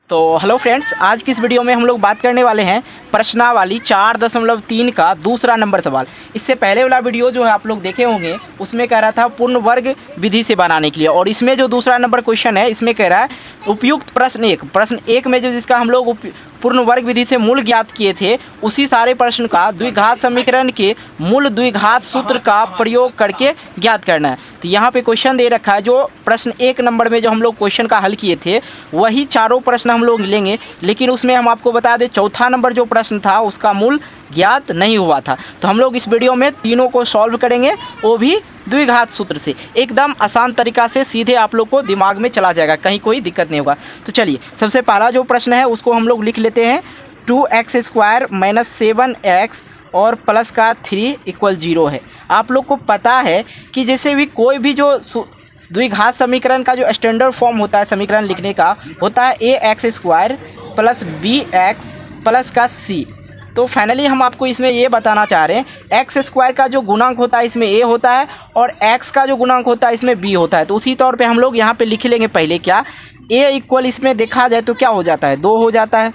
तो hello friends, आज की इस वीडियो में हम लोग बात करने वाले हैं प्रश्नावली 4.3 का दूसरा नंबर सवाल। इससे पहले वाला वीडियो जो है आप लोग देखे होंगे, उसमें कह रहा था पूर्ण वर्ग विधि से बनाने के लिए, और इसमें जो दूसरा नंबर क्वेश्चन है इसमें कह रहा है उपयुक्त प्रश्न एक में जो जिसका हम लोग पूर्ण वर्ग विधि से मूल ज्ञात किए थे, उसी सारे प्रश्न का द्विघात समीकरण के मूल द्विघात सूत्र का प्रयोग करके ज्ञात करना है। तो यहाँ पे क्वेश्चन दे रखा है, जो प्रश्न 1 नंबर में जो हम लोग क्वेश्चन का हल किए थे वही चारों प्रश्न हम लोग लेंगे, लेकिन उसमें हम आपको बता दें चौथा नंबर जो प्रश्न था उसका मूल ज्ञात नहीं हुआ था। तो हम लोग इस वीडियो में तीनों को सॉल्व करेंगे, वो भी द्विघात सूत्र से। एकदम आसान तरीका से सीधे आप लोग को दिमाग में चला जाएगा, कहीं कोई दिक्कत नहीं होगा। तो चलिए सबसे पहला जो प्रश्न है उसको हम लोग लिख लेते हैं। 2x² - 7x और प्लस का 3 = 0 है। आप लोग को पता है कि जैसे भी कोई भी जो द्विघात समीकरण का जो स्टैंडर्ड फॉर्म होता है समीकरण लिखने का, होता है ax² + bx प्लस का c। तो फाइनली हम आपको इसमें ये बताना चाह रहे हैं x² का जो गुणांक होता है इसमें a होता है, और x का जो गुणांक होता है इसमें b होता है। तो उसी तौर पे हम लोग यहाँ पे लिख लेंगे पहले क्या, a = इसमें देखा जाए तो क्या हो जाता है, 2 हो जाता है,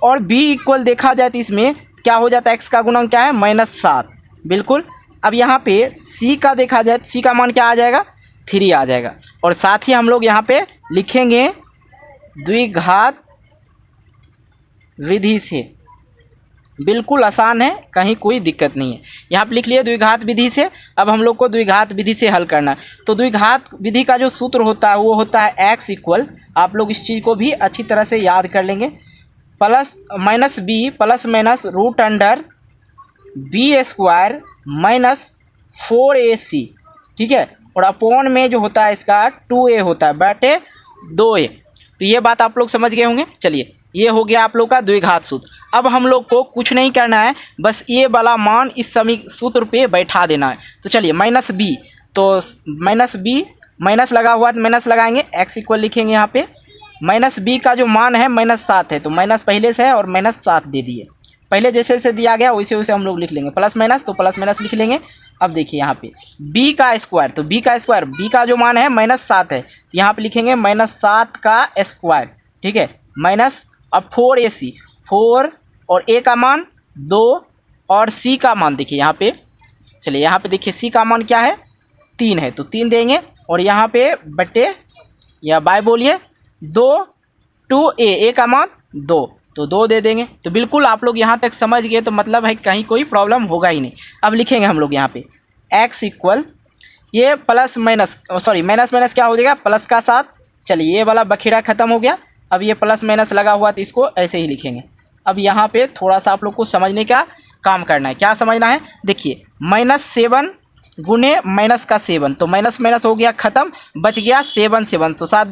और b = देखा जाए तो इसमें क्या हो जाता है, x का गुणांक क्या है, -7। बिल्कुल। अब यहाँ पे c का देखा जाए तो c का मान क्या आ जाएगा, 3 आ जाएगा। और साथ ही हम लोग यहाँ पे लिखेंगे द्विघात विधि से। बिल्कुल आसान है, कहीं कोई दिक्कत नहीं है। यहाँ पे लिख लिए द्विघात विधि से। अब हम लोग को द्विघात विधि से हल करना है। तो द्विघात विधि का जो सूत्र होता है वो होता है x = आप लोग इस चीज़ को भी अच्छी तरह से याद कर लेंगे, -b ± √b² - 4ac। ठीक है। और अपॉन में जो होता है इसका 2a होता है बटे 2a। तो ये बात आप लोग समझ गए होंगे। चलिए, ये हो गया आप लोग का द्विघात सूत्र। अब हम लोग को कुछ नहीं करना है, बस ये वाला मान इस सूत्र पे बैठा देना है। तो चलिए -b, तो -b माइनस लगा हुआ तो माइनस लगाएंगे, x = लिखेंगे यहाँ पे। -b का जो मान है -7 है, तो माइनस पहले से है और -7 दे दिए। पहले जैसे जैसे दिया गया वैसे वैसे हम लोग लिख लेंगे, प्लस माइनस तो प्लस माइनस लिख लेंगे। अब देखिए यहाँ पे b का स्क्वायर, तो b का जो मान है -7 है, तो यहाँ पे लिखेंगे -7 का स्क्वायर। ठीक है। माइनस अब 4ac, 4 और a का मान 2 और c का मान देखिए यहाँ पे। चलिए यहाँ पे देखिए c का मान क्या है, 3 है, तो 3 देंगे, और यहाँ पे बटे या बाय बोलिए 2 का मान 2, तो 2 दे देंगे। तो बिल्कुल आप लोग यहाँ तक समझ गए, तो मतलब है कहीं कोई प्रॉब्लम होगा ही नहीं। अब लिखेंगे हम लोग यहाँ पे x = ये प्लस माइनस माइनस क्या हो जाएगा, प्लस का 7। चलिए ये वाला बखेड़ा खत्म हो गया। अब ये प्लस माइनस लगा हुआ तो इसको ऐसे ही लिखेंगे। अब यहाँ पे थोड़ा सा आप लोग को समझने का काम करना है। क्या समझना है, देखिए -7 गुने माइनस का 7, तो माइनस माइनस हो गया ख़त्म, बच गया 7 तो 7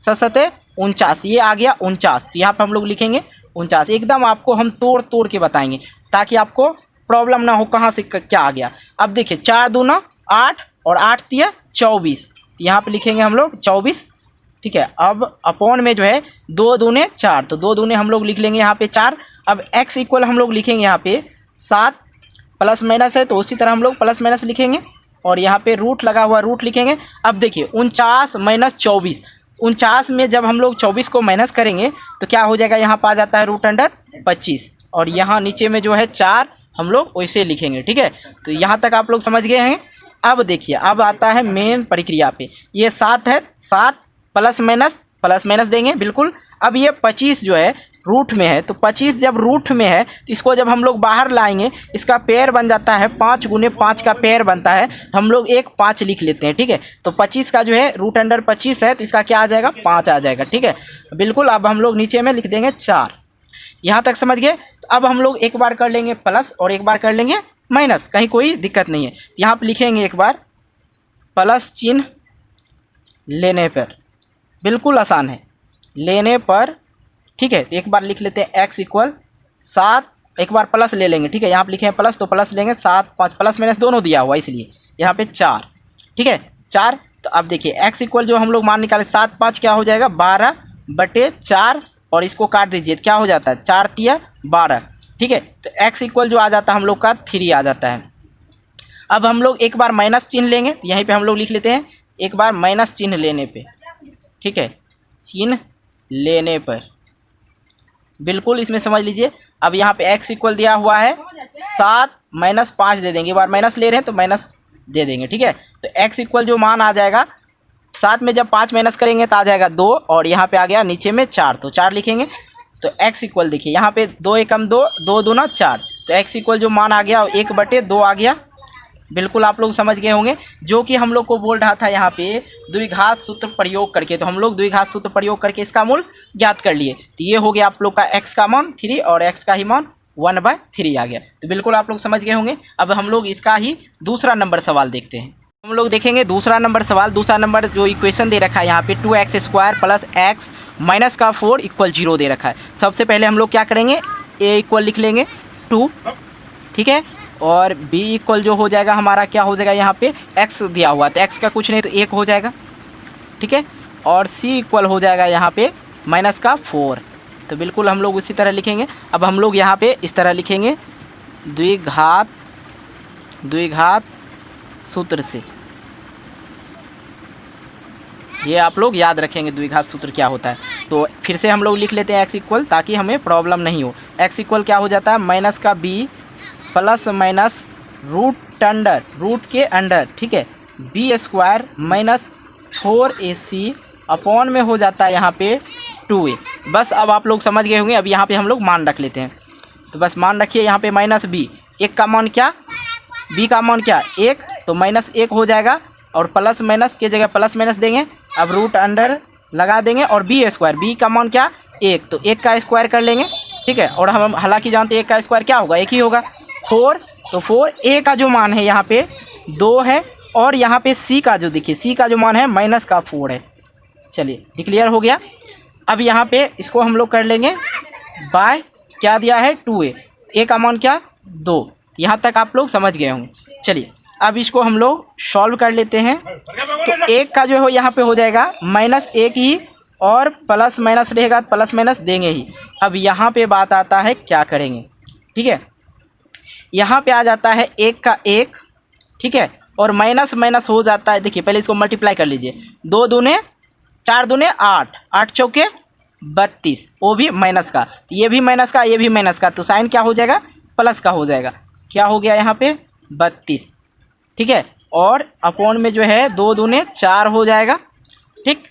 7 49, ये आ गया 49। तो यहाँ पर हम लोग लिखेंगे 49। एकदम आपको हम तोड़ तोड़ के बताएंगे ताकि आपको प्रॉब्लम ना हो कहाँ से क्या आ गया। अब देखिए 4 दूना 8 और 8 तिया 24, तो यहाँ पे लिखेंगे हम लोग 24। ठीक है। अब अपॉन में जो है 2 दूने 4, तो 2 दूने हम लोग लिख लेंगे यहाँ पे 4। अब x = हम लोग लिखेंगे यहाँ पे 7, प्लस माइनस है तो उसी तरह हम लोग प्लस माइनस लिखेंगे, और यहाँ पे रूट लगा हुआ रूट लिखेंगे। अब देखिए 49 - 24, 49 में जब हम लोग 24 को माइनस करेंगे तो क्या हो जाएगा, यहाँ पर आ जाता है √25, और यहाँ नीचे में जो है 4 हम लोग वैसे लिखेंगे। ठीक है। तो यहाँ तक आप लोग समझ गए हैं। अब देखिए, अब आता है मेन प्रक्रिया पे। ये 7 है, 7 प्लस माइनस देंगे बिल्कुल। अब ये 25 जो है रूट में है, तो 25 जब रूट में है तो इसको जब हम लोग बाहर लाएंगे, इसका पेयर बन जाता है 5 गुने 5 का पेयर बनता है, तो हम लोग 5 लिख लेते हैं। ठीक है। तो 25 का जो है √25 है, तो इसका क्या आ जाएगा, 5 आ जाएगा। ठीक है। बिल्कुल। अब हम लोग नीचे में लिख देंगे 4। यहाँ तक समझ गए। अब हम लोग एक बार कर लेंगे प्लस और एक बार कर लेंगे माइनस, कहीं कोई दिक्कत नहीं है। यहाँ पर लिखेंगे एक बार प्लस चिन्ह लेने पर, बिल्कुल आसान है, लेने पर। ठीक है। तो एक बार लिख लेते हैं x = 7, एक बार प्लस ले लेंगे। ठीक है। यहाँ पे लिखे हैं प्लस, तो प्लस लेंगे 7 5, प्लस माइनस दोनों दिया हुआ इसलिए यहाँ पे 4। ठीक है, 4। तो अब देखिए x = जो हम लोग मान निकाले 7 5 क्या हो जाएगा, 12 बटे 4, और इसको काट दीजिए तो क्या हो जाता है, 4 तिया 12। ठीक है। तो x = जो आ जाता है हम लोग का 3 आ जाता है। अब हम लोग एक बार माइनस चिन्ह लेंगे, यहीं पे हम लोग लिख लेते हैं एक बार माइनस चिन्ह लेने पे। ठीक है। चिन्ह लेने पर बिल्कुल इसमें समझ लीजिए। अब यहाँ पे x इक्वल दिया हुआ है 7 माइनस 5 दे देंगे, एक बार माइनस ले रहे हैं तो माइनस दे देंगे, ठीक है। तो x इक्वल जो मान आ जाएगा 7 में जब 5 माइनस करेंगे तो आ जाएगा 2, और यहाँ पे आ गया नीचे में 4, तो 4 लिखेंगे। तो x इक्वल देखिए यहाँ पे 2 एकम 2, 2 दूना 4, तो x इक्वल जो मान आ गया 1/2 आ गया। बिल्कुल आप लोग समझ गए होंगे, जो कि हम लोग को बोल रहा था यहाँ पे द्विघात सूत्र प्रयोग करके, तो हम लोग द्विघात सूत्र प्रयोग करके इसका मूल ज्ञात कर लिए। तो ये हो गया आप लोग का x का मान 3 और x का ही मान 1/3 आ गया। तो बिल्कुल आप लोग समझ गए होंगे। अब हम लोग इसका ही दूसरा नंबर सवाल देखते हैं। हम लोग देखेंगे दूसरा नंबर सवाल। दूसरा नंबर जो इक्वेशन दे रखा है यहाँ पे 2x² प्लस x माइनस का 4 इक्वल 0 दे रखा है। सबसे पहले हम लोग क्या करेंगे, a इक्वल लिख लेंगे 2, ठीक है, और b इक्वल जो हो जाएगा हमारा क्या हो जाएगा, यहाँ पे x दिया हुआ है तो x का कुछ नहीं तो 1 हो जाएगा, ठीक है, और c इक्वल हो जाएगा यहाँ पे माइनस का 4। तो बिल्कुल हम लोग उसी तरह लिखेंगे। अब हम लोग यहाँ पे इस तरह लिखेंगे द्विघात सूत्र से, ये आप लोग याद रखेंगे द्विघात सूत्र क्या होता है। तो फिर से हम लोग लिख लेते हैं x इक्वल, ताकि हमें प्रॉब्लम नहीं हो। x इक्वल क्या हो जाता है, माइनस का b प्लस माइनस रूट के अंडर, ठीक है, b² माइनस 4ac अपॉन में हो जाता है यहाँ पे 2a। बस अब आप लोग समझ गए होंगे। अब यहाँ पे हम लोग मान रख लेते हैं, तो बस मान रखिए यहाँ पे माइनस b, एक का मान क्या, b का मान क्या 1, तो माइनस 1 हो जाएगा, और प्लस माइनस के जगह प्लस माइनस देंगे। अब रूट अंडर लगा देंगे, और b² b का मान क्या 1, तो 1 का स्क्वायर कर लेंगे, ठीक है। और हम हालांकि जानते हैं 1 का स्क्वायर क्या होगा, 1 ही होगा, 4, तो 4a का जो मान है यहाँ पे 2 है, और यहाँ पे c का जो देखिए c का जो मान है माइनस का 4 है। चलिए डिक्लेयर हो गया। अब यहाँ पे इसको हम लोग कर लेंगे बाय क्या दिया है 2a, a का मान क्या 2। यहाँ तक आप लोग समझ गए होंगे। चलिए अब इसको हम लोग सॉल्व कर लेते हैं। तो एक का जो है यहाँ पे हो जाएगा -1 ही, और प्लस माइनस रहेगा तो प्लस माइनस देंगे ही। अब यहाँ पे बात आता है क्या करेंगे, ठीक है, यहाँ पे आ जाता है 1 का 1, ठीक है, और माइनस माइनस हो जाता है। देखिए पहले इसको मल्टीप्लाई कर लीजिए, 2 दूने 4 दूने 8, 8 चौके 32, वो भी माइनस का, तो ये भी माइनस का, ये भी माइनस का, तो साइन क्या हो जाएगा प्लस का हो जाएगा। क्या हो गया यहाँ पे 32, ठीक है, और अपॉन में जो है 2 दूने 4 हो जाएगा, ठीक।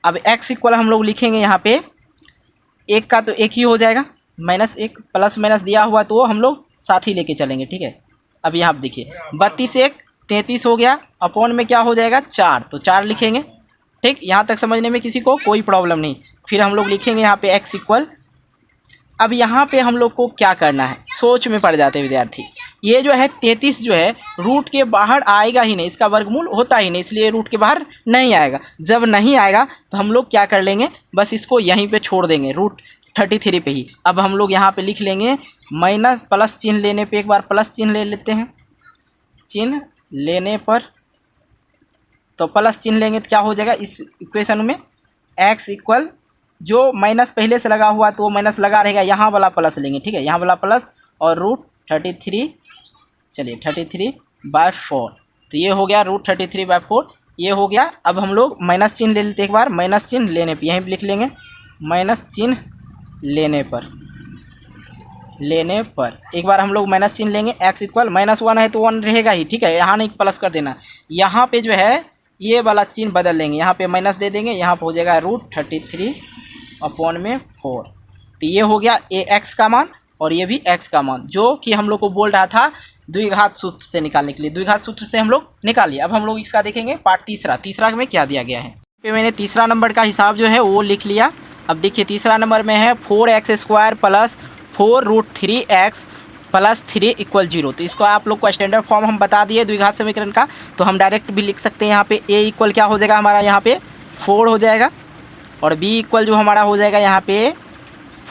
अब x इक्वल हम लोग लिखेंगे यहाँ पे 1 का तो 1 ही हो जाएगा, -1 प्लस माइनस दिया हुआ तो वो हम लोग साथ ही लेके चलेंगे, ठीक है। अब यहाँ पे देखिए 32 1 33 हो गया, अपॉन में क्या हो जाएगा 4, तो 4 लिखेंगे, ठीक। यहाँ तक समझने में किसी को कोई प्रॉब्लम नहीं। फिर हम लोग लिखेंगे यहाँ पे x इक्वल, अब यहाँ पे हम लोग को क्या करना है, सोच में पड़ जाते हैं विद्यार्थी। ये जो है 33 जो है रूट के बाहर आएगा ही नहीं, इसका वर्गमूल होता ही नहीं, इसलिए रूट के बाहर नहीं आएगा। जब नहीं आएगा तो हम लोग क्या कर लेंगे, बस इसको यहीं पे छोड़ देंगे रूट 33 पे ही। अब हम लोग यहाँ पे लिख लेंगे माइनस प्लस चिन्ह लेने पे, एक बार प्लस चिन्ह ले लेते हैं, चिन्ह लेने पर तो प्लस चिन्ह लेंगे तो क्या हो जाएगा इस इक्वेशन में, x इक्वल जो माइनस पहले से लगा हुआ तो वो माइनस लगा रहेगा, यहाँ वाला प्लस लेंगे, ठीक है, यहाँ वाला प्लस, और रूट 33, चलिए 33/4, तो ये हो गया रूट 33/4, ये हो गया। अब हम लोग माइनस चिन्ह ले लेते हैं, एक बार माइनस चिन्ह लेने पर यहीं पर लिख लेंगे, माइनस चिन्ह लेने पर एक बार हम लोग माइनस चिन्ह लेंगे। x इक्वल -1 है तो 1 रहेगा ही, ठीक है, यहाँ नहीं प्लस कर देना, यहाँ पे जो है ये वाला चिन्ह बदल लेंगे, यहाँ पे माइनस दे देंगे, यहाँ पे हो जाएगा रूट 33/4। तो ये हो गया x का मान, और ये भी x का मान, जो कि हम लोग को बोल रहा था द्विघात सूत्र से निकालने के लिए। द्विघात सूत्र से हम लोग निकालिए। अब हम लोग इसका देखेंगे पार्ट तीसरा में क्या दिया गया है। पे मैंने तीसरा नंबर का हिसाब जो है वो लिख लिया। अब देखिए तीसरा नंबर में है 4x² plus 4√3x plus 3 equal 0। तो इसको आप लोग को स्टैंडर्ड फॉर्म हम बता दिए द्विघात समीकरण का, तो हम डायरेक्ट भी लिख सकते हैं। यहाँ पे a इक्वल क्या हो जाएगा हमारा, यहाँ पे 4 हो जाएगा, और b इक्वल जो हमारा हो जाएगा यहाँ पे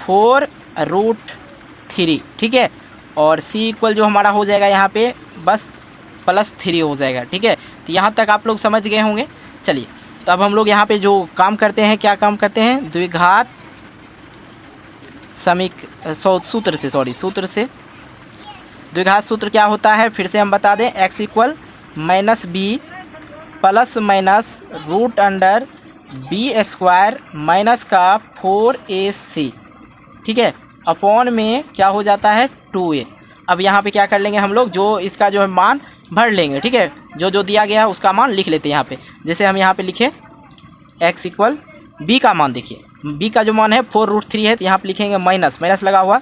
4√3, ठीक है, और c इक्वल जो हमारा हो जाएगा यहाँ पे बस +3 हो जाएगा, ठीक है। तो यहाँ तक आप लोग समझ गए होंगे। चलिए तो अब हम लोग यहाँ पे जो काम करते हैं, क्या काम करते हैं, द्विघात सूत्र से द्विघात सूत्र क्या होता है फिर से हम बता दें, x equal -b plus minus root under b² minus का 4ac ठीक है, अपॉन में क्या हो जाता है 2a। अब यहाँ पे क्या कर लेंगे हम लोग, जो इसका जो है मान भर लेंगे, ठीक है, जो जो दिया गया है उसका मान लिख लेते हैं यहाँ पे। जैसे हम यहाँ पे लिखे x इक्वल b का मान, देखिए b का जो मान है 4√3 है, तो यहाँ पे लिखेंगे माइनस, माइनस लगा हुआ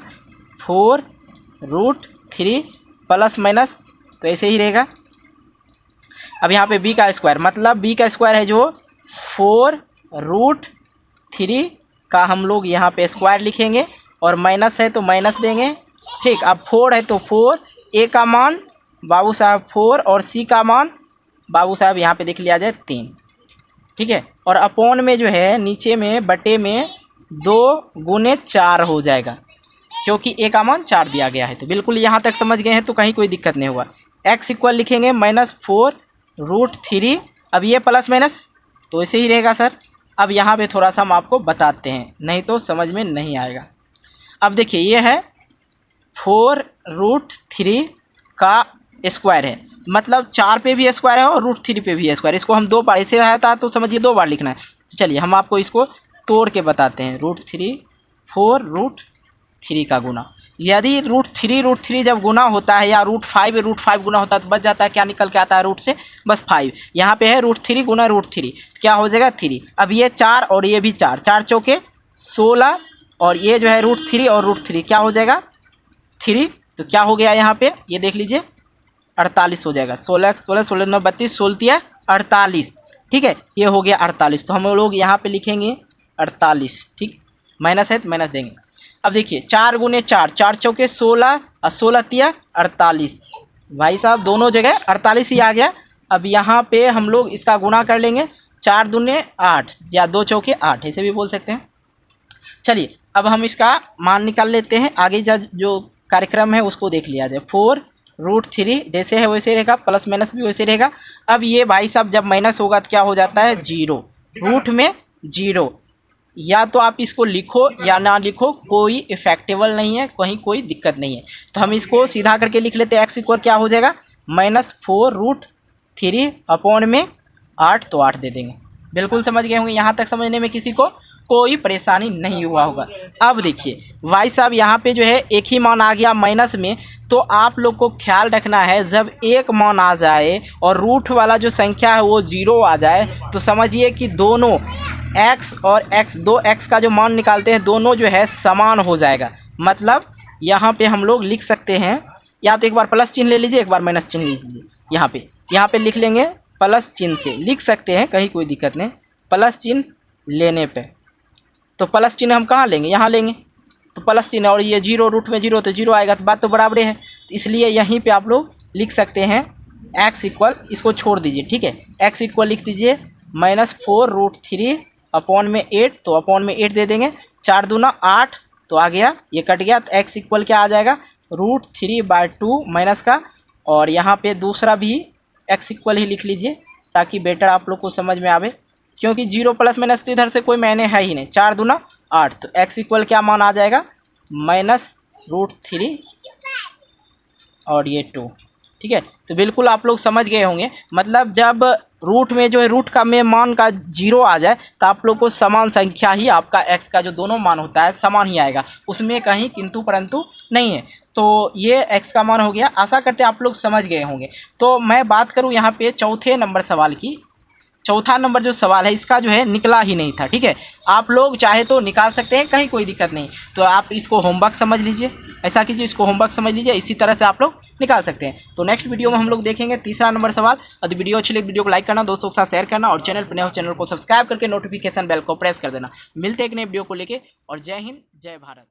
4√3 प्लस माइनस, तो ऐसे ही रहेगा। अब यहाँ पे b का स्क्वायर, मतलब b का स्क्वायर है जो 4√3 का हम लोग यहाँ पे स्क्वायर लिखेंगे, और माइनस है तो माइनस देंगे, ठीक। अब 4 है तो 4, a का मान बाबू साहब 4 और c का मान बाबू साहब यहाँ पे देख लिया जाए 3, ठीक है। और अपॉन में जो है नीचे में बटे में 2 गुने 4 हो जाएगा, क्योंकि a का मान 4 दिया गया है। तो बिल्कुल यहाँ तक समझ गए हैं तो कहीं कोई दिक्कत नहीं होगा। x इक्वल लिखेंगे -4√3, अब ये प्लस माइनस तो ऐसे ही रहेगा सर। अब यहाँ पे थोड़ा सा हम आपको बताते हैं, नहीं तो समझ में नहीं आएगा। अब देखिए ये है 4√3 का स्क्वायर है, मतलब 4 पे भी स्क्वायर है और √3 पे भी स्क्वायर। इसको हम 2 बार, ऐसे रहता है तो समझिए 2 बार लिखना है। चलिए हम आपको इसको तोड़ के बताते हैं। √3 4√3 का गुना, यदि √3 जब गुना होता है, या √5 गुना होता है, तो बच जाता है, क्या निकल के आता है रूट से, बस 5। यहाँ पे है √3 गुना √3, क्या हो जाएगा 3। अब ये 4 और ये भी 4, 4 चौके 16, और ये जो है √3 और √3 क्या हो जाएगा 3, तो क्या हो गया यहाँ पे, ये देख लीजिए 48 हो जाएगा। 16 16 16 9 32 16 48, ठीक है, ये हो गया 48। तो हम लोग यहाँ पे लिखेंगे 48, ठीक, माइनस है तो माइनस देंगे। अब देखिए 4 गुने 4, 4 चौके 16 और 16 तिया 48, भाई साहब दोनों जगह 48 ही आ गया। अब यहाँ पे हम लोग इसका गुना कर लेंगे, 4 दूने 8 या 2 चौके 8, ऐसे भी बोल सकते हैं। चलिए अब हम इसका मान निकाल लेते हैं, आगे जो कार्यक्रम है उसको देख लिया जाए। 4√3 जैसे है वैसे रहेगा, प्लस माइनस भी वैसे रहेगा। अब ये भाई साहब जब माइनस होगा तो क्या हो जाता है 0, रूट में 0। या तो आप इसको लिखो या ना लिखो, कोई इफेक्टेबल नहीं है, कहीं कोई दिक्कत नहीं है। तो हम इसको सीधा करके लिख लेते हैं। x इक्वल क्या हो जाएगा -4√3 अपॉन में 8, तो 8 दे देंगे। बिल्कुल समझ गए होंगे, यहाँ तक समझने में किसी को कोई परेशानी नहीं हुआ होगा। अब देखिए भाई साहब यहाँ पे जो है एक ही मान आ गया माइनस में, तो आप लोग को ख्याल रखना है जब एक मान आ जाए और रूट वाला जो संख्या है वो 0 आ जाए, तो समझिए कि दोनों x और x, 2x का जो मान निकालते हैं दोनों जो है समान हो जाएगा। मतलब यहाँ पे हम लोग लिख सकते हैं, या तो एक बार प्लस चिन्ह ले लीजिए, एक बार माइनस चिन्ह लीजिए। यहाँ पे लिख लेंगे प्लस चिन्ह से, लिख सकते हैं, कहीं कोई दिक्कत नहीं। प्लस चिन्ह लेने पे तो प्लस चिन्ह हम कहाँ लेंगे, यहाँ लेंगे, तो प्लस चिन्ह, और ये 0 रूट में 0 तो 0 आएगा, तो बात तो बराबर है। इसलिए यहीं पे आप लोग लिख सकते हैं x इक्वल, इसको छोड़ दीजिए, ठीक है, x इक्वल लिख दीजिए -4√3 अपॉन में 8, तो अपॉन में 8 दे देंगे। 4 दूना 8, तो आ गया, ये कट गया, तो x इक्वल क्या आ जाएगा √3/2 माइनस का, और यहाँ पे दूसरा भी x इक्वल ही लिख लीजिए ताकि बेटर आप लोग को समझ में आवे, क्योंकि 0 प्लस माइनस इधर से कोई मैंने है ही नहीं। 4 दूना 8, तो x इक्वल क्या मान आ जाएगा -√3 और ये 2, ठीक है। तो बिल्कुल आप लोग समझ गए होंगे, मतलब जब रूट में जो है रूट का में मान का 0 आ जाए तो आप लोग को समान संख्या ही, आपका x का जो दोनों मान होता है समान ही आएगा, उसमें कहीं किंतु परंतु नहीं है। तो ये x का मान हो गया। आशा करते हैं आप लोग समझ गए होंगे। तो मैं बात करूँ यहाँ पे चौथे नंबर सवाल की, चौथा नंबर जो सवाल है इसका जो है निकला ही नहीं था, ठीक है। आप लोग चाहे तो निकाल सकते हैं, कहीं कोई दिक्कत नहीं। तो आप इसको होमवर्क समझ लीजिए, ऐसा कीजिए, इसको होमवर्क समझ लीजिए, इसी तरह से आप लोग निकाल सकते हैं। तो नेक्स्ट वीडियो में हम लोग देखेंगे तीसरा नंबर सवाल। और वीडियो अच्छी लगे वीडियो को लाइक करना, दोस्तों के साथ शेयर करना, और चैनल पर नए हो चैनल को सब्सक्राइब करके नोटिफिकेशन बेल को प्रेस कर देना। मिलते हैं एक नए वीडियो को लेके, और जय हिंद जय भारत।